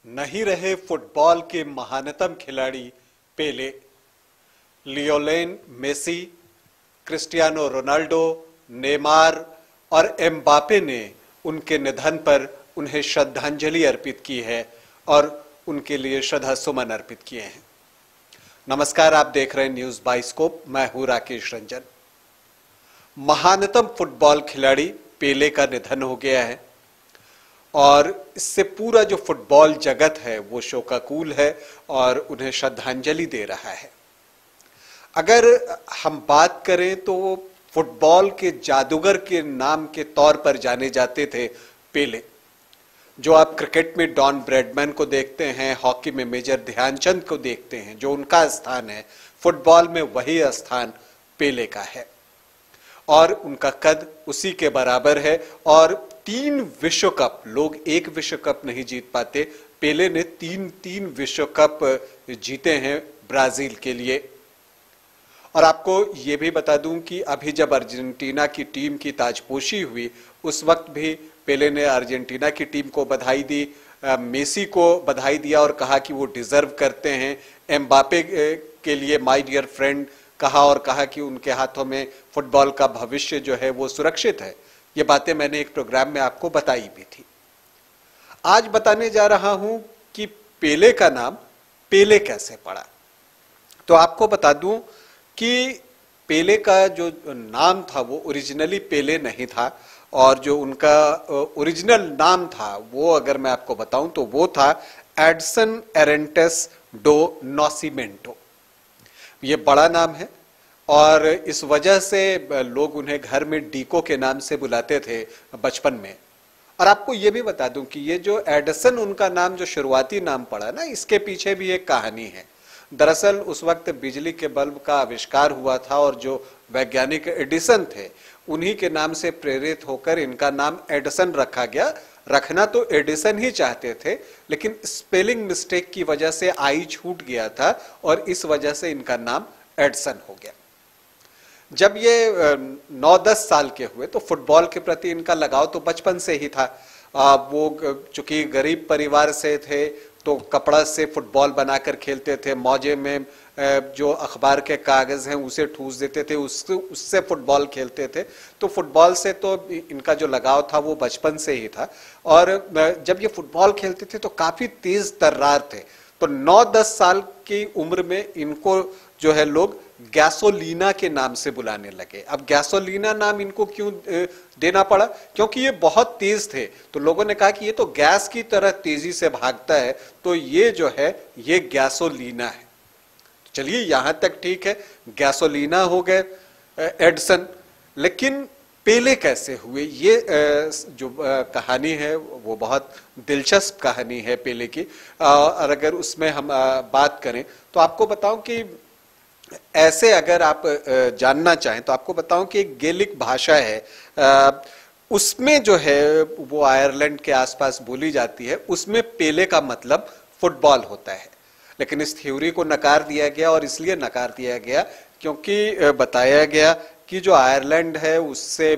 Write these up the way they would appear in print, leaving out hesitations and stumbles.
नहीं रहे फुटबॉल के महानतम खिलाड़ी Pele. Lionel Messi, Cristiano Ronaldo, Neymar और एम्बापे ने उनके निधन पर उन्हें श्रद्धांजलि अर्पित की है और उनके लिए श्रद्धा सुमन अर्पित किए हैं। नमस्कार, आप देख रहे हैं न्यूज बाइस्कोप। मैं हूं राकेश रंजन। महानतम फुटबॉल खिलाड़ी पेले का निधन हो गया है और इससे पूरा जो फुटबॉल जगत है वो शोकाकुल है और उन्हें श्रद्धांजलि दे रहा है। अगर हम बात करें तो वो फुटबॉल के जादूगर के नाम के तौर पर जाने जाते थे पेले। जो आप क्रिकेट में डॉन ब्रैडमैन को देखते हैं, हॉकी में मेजर ध्यानचंद को देखते हैं, जो उनका स्थान है, फुटबॉल में वही स्थान पेले का है और उनका कद उसी के बराबर है। और 3 विश्व कप, लोग एक विश्व कप नहीं जीत पाते, पेले ने 3 विश्व कप जीते हैं ब्राजील के लिए। और आपको ये भी बता दूं कि अभी जब अर्जेंटीना की टीम की ताजपोशी हुई उस वक्त भी पेले ने अर्जेंटीना की टीम को बधाई दी, मेसी को बधाई दिया और कहा कि वो डिजर्व करते हैं। एम्बापे के लिए माय डियर फ्रेंड कहा और कहा कि उनके हाथों में फुटबॉल का भविष्य जो है वो सुरक्षित है। ये बातें मैंने एक प्रोग्राम में आपको बताई भी थी। आज बताने जा रहा हूं कि पेले का नाम पेले कैसे पड़ा। तो आपको बता दूं कि पेले का जो नाम था वो ओरिजिनली पेले नहीं था और जो उनका ओरिजिनल नाम था वो अगर मैं आपको बताऊं तो वो था एडसन एरेंटेस डो नॉसिमेंटो। ये बड़ा नाम है और इस वजह से लोग उन्हें घर में डीको के नाम से बुलाते थे बचपन में। और आपको ये भी बता दूं कि ये जो एडिसन उनका नाम जो शुरुआती नाम पड़ा ना, इसके पीछे भी एक कहानी है। दरअसल उस वक्त बिजली के बल्ब का आविष्कार हुआ था और जो वैज्ञानिक एडिसन थे उन्हीं के नाम से प्रेरित होकर इनका नाम एडिसन रखा गया। रखना तो एडिसन ही चाहते थे लेकिन स्पेलिंग मिस्टेक की वजह से आई छूट गया था और इस वजह से इनका नाम एडिसन हो गया। जब ये 9-10 साल के हुए तो फुटबॉल के प्रति इनका लगाव तो बचपन से ही था। वो चूंकि गरीब परिवार से थे तो कपड़ा से फुटबॉल बनाकर खेलते थे, मौजे में जो अखबार के कागज हैं उसे ठूस देते थे, उससे फुटबॉल खेलते थे। तो फुटबॉल से तो इनका जो लगाव था वो बचपन से ही था। और जब ये फुटबॉल खेलते थे तो काफी तेज तर्रार थे। तो 9-10 साल की उम्र में इनको जो है लोग गैसोलीना के नाम से बुलाने लगे। अब गैसोलीना नाम इनको क्यों देना पड़ा? क्योंकि ये बहुत तेज थे तो लोगों ने कहा कि ये तो गैस की तरह तेजी से भागता है, तो ये जो है ये गैसोलीना है। चलिए यहां तक ठीक है, गैसोलीना हो गए एडिसन। लेकिन पेले कैसे हुए, ये जो कहानी है वो बहुत दिलचस्प कहानी है पेले की। और अगर उसमें हम बात करें तो आपको बताऊं कि ऐसे अगर आप जानना चाहें तो आपको बताऊं कि एक गेलिक भाषा है, उसमें जो है वो आयरलैंड के आसपास बोली जाती है। उसमें पेले का मतलब फुटबॉल होता है। लेकिन इस थ्योरी को नकार दिया गया और इसलिए नकार दिया गया क्योंकि बताया गया कि जो आयरलैंड है उससे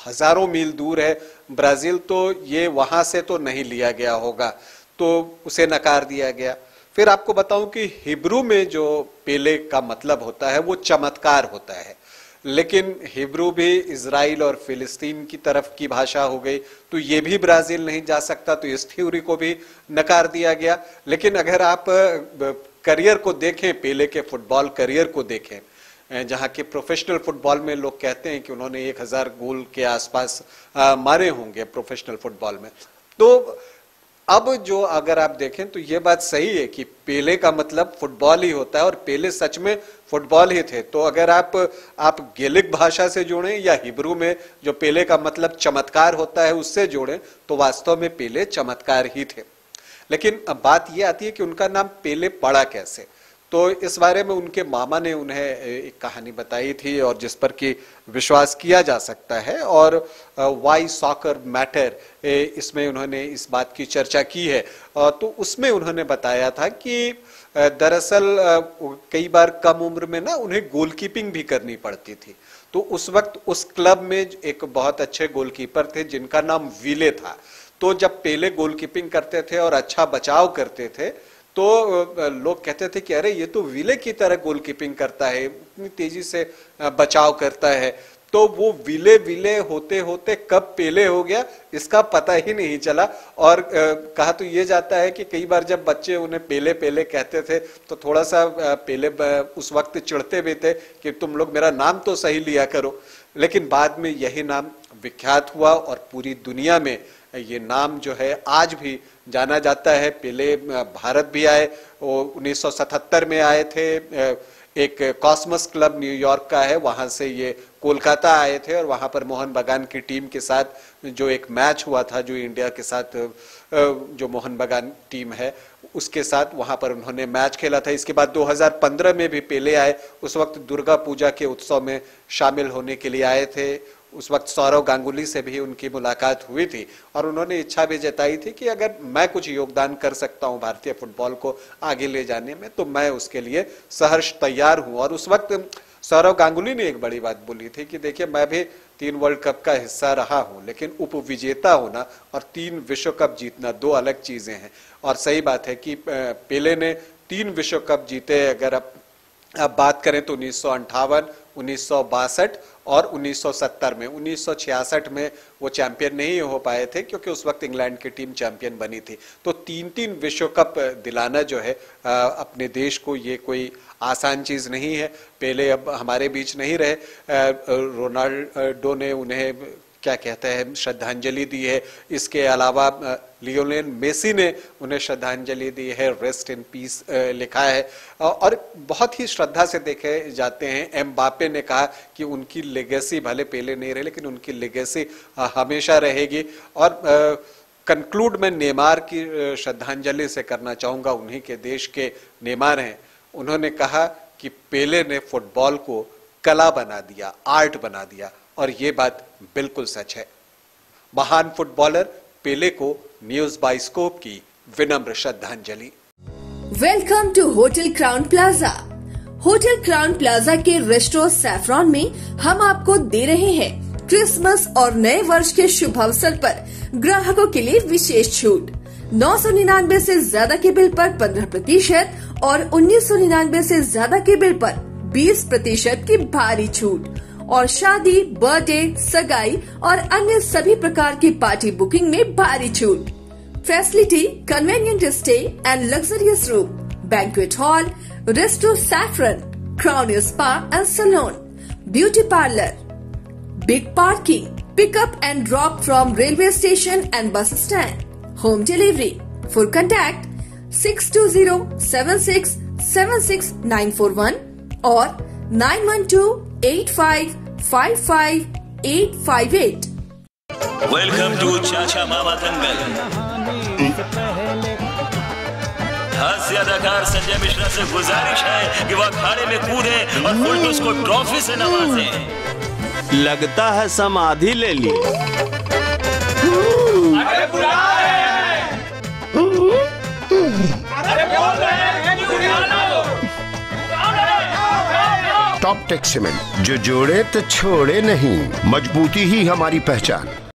हजारों मील दूर है ब्राजील, तो ये वहां से तो नहीं लिया गया होगा, तो उसे नकार दिया गया। फिर आपको बताऊं कि हिब्रू में जो पेले का मतलब होता है वो चमत्कार होता है, लेकिन हिब्रू भी इजराइल और फिलिस्तीन की तरफ की भाषा हो गई तो ये भी ब्राजील नहीं जा सकता, तो इस थ्योरी को भी नकार दिया गया। लेकिन अगर आप करियर को देखें, पेले के फुटबॉल करियर को देखें, जहां के प्रोफेशनल फुटबॉल में लोग कहते हैं कि उन्होंने 1000 गोल के आसपास मारे होंगे प्रोफेशनल फुटबॉल में, तो अब जो अगर आप देखें तो ये बात सही है कि पेले का मतलब फुटबॉल ही होता है और पेले सच में फुटबॉल ही थे। तो अगर आप गेलिक भाषा से जोड़ें या हिब्रू में जो पेले का मतलब चमत्कार होता है उससे जोड़ें तो वास्तव में पेले चमत्कार ही थे। लेकिन अब बात ये आती है कि उनका नाम पेले पड़ा कैसे। तो इस बारे में उनके मामा ने उन्हें एक कहानी बताई थी और जिस पर कि विश्वास किया जा सकता है, और वाई सॉकर मैटर, इसमें उन्होंने इस बात की चर्चा की है। तो उसमें उन्होंने बताया था कि दरअसल कई बार कम उम्र में ना उन्हें गोलकीपिंग भी करनी पड़ती थी। तो उस वक्त उस क्लब में एक बहुत अच्छे गोलकीपर थे जिनका नाम विले था। तो जब पेले गोलकीपिंग करते थे और अच्छा बचाव करते थे तो लोग कहते थे कि अरे ये तो विले की तरह गोलकीपिंग करता है, इतनी तेजी से बचाव करता है। तो वो विले विले होते होते कब पेले हो गया इसका पता ही नहीं चला। और कहा तो ये जाता है कि कई बार जब बच्चे उन्हें पेले पेले कहते थे तो थोड़ा सा पेले उस वक्त चिढ़ते भी थे कि तुम लोग मेरा नाम तो सही लिया करो, लेकिन बाद में यही नाम विख्यात हुआ और पूरी दुनिया में ये नाम जो है आज भी जाना जाता है। पेले भारत भी आए, वो 1977 में आए थे, एक कॉस्मस क्लब न्यूयॉर्क का है, वहां से ये कोलकाता आए थे और वहां पर मोहन बगान की टीम के साथ जो एक मैच हुआ था, जो इंडिया के साथ जो मोहन बगान टीम है उसके साथ वहां पर उन्होंने मैच खेला था। इसके बाद 2015 में भी पेले आए, उस वक्त दुर्गा पूजा के उत्सव में शामिल होने के लिए आए थे। उस वक्त सौरव गांगुली से भी उनकी मुलाकात हुई थी और उन्होंने इच्छा भी जताई थी कि अगर मैं कुछ योगदान कर सकता हूं भारतीय फुटबॉल को आगे ले जाने में तो मैं उसके लिए सहर्ष तैयार हूं। और उस वक्त सौरव गांगुली ने एक बड़ी बात बोली थी कि देखिए मैं भी 3 वर्ल्ड कप का हिस्सा रहा हूं, लेकिन उपविजेता होना और 3 विश्व कप जीतना 2 अलग चीजें हैं। और सही बात है कि पेले ने 3 विश्व कप जीते। अगर अब बात करें तो 1958, 1962 और 1970 में। 1966 में वो चैंपियन नहीं हो पाए थे क्योंकि उस वक्त इंग्लैंड की टीम चैंपियन बनी थी। तो 3-3 विश्व कप दिलाना जो है अपने देश को, ये कोई आसान चीज नहीं है। पेले अब हमारे बीच नहीं रहे, रोनाल्डो ने उन्हें क्या कहते हैं श्रद्धांजलि दी है। इसके अलावा लियोनेल मेसी ने उन्हें श्रद्धांजलि दी है, रेस्ट इन पीस लिखा है। और बहुत ही श्रद्धा से देखे जाते हैं। एम्बापे ने कहा कि उनकी लेगेसी, भले पेले नहीं रहे लेकिन उनकी लेगेसी हमेशा रहेगी। और कंक्लूड में नेमार की श्रद्धांजलि से करना चाहूंगा, उन्हीं के देश के नेमार हैं। उन्होंने कहा कि पेले ने फुटबॉल को कला बना दिया, आर्ट बना दिया, और ये बात बिल्कुल सच है। महान फुटबॉलर पेले को न्यूज बाइस्कोप की विनम्र श्रद्धांजलि। Welcome to hotel Crowne Plaza. Hotel Crowne Plaza के रेस्टोरेंट सैफरॉन में हम आपको दे रहे हैं क्रिसमस और नए वर्ष के शुभ अवसर पर ग्राहकों के लिए विशेष छूट। 999 से ज्यादा के बिल पर 15% और 1999 से ज्यादा के बिल पर 20% की भारी छूट। और शादी, बर्थडे, सगाई और अन्य सभी प्रकार की पार्टी बुकिंग में भारी छूट। Facility, convenient stay and luxurious room, banquet hall, restaurant Saffron, Crowne spa and salon, beauty parlour, big parking, pickup and drop from railway station and bus stand, home delivery. For contact 6207676941 और 9128555858। Welcome to चाचा मामा दंगल। हास्य अदाकार संजय मिश्रा से गुजारिश है कि वह अखाड़े में कूदे और फुलटूस को ट्रॉफी से नवाजे। लगता है समाधि ले ली। अरे बुला रहे हैं। अरे बोल रहे हैं कि बुला लो। टॉप टेक सीमेंट, जो जोड़े तो छोड़े नहीं, मजबूती ही हमारी पहचान।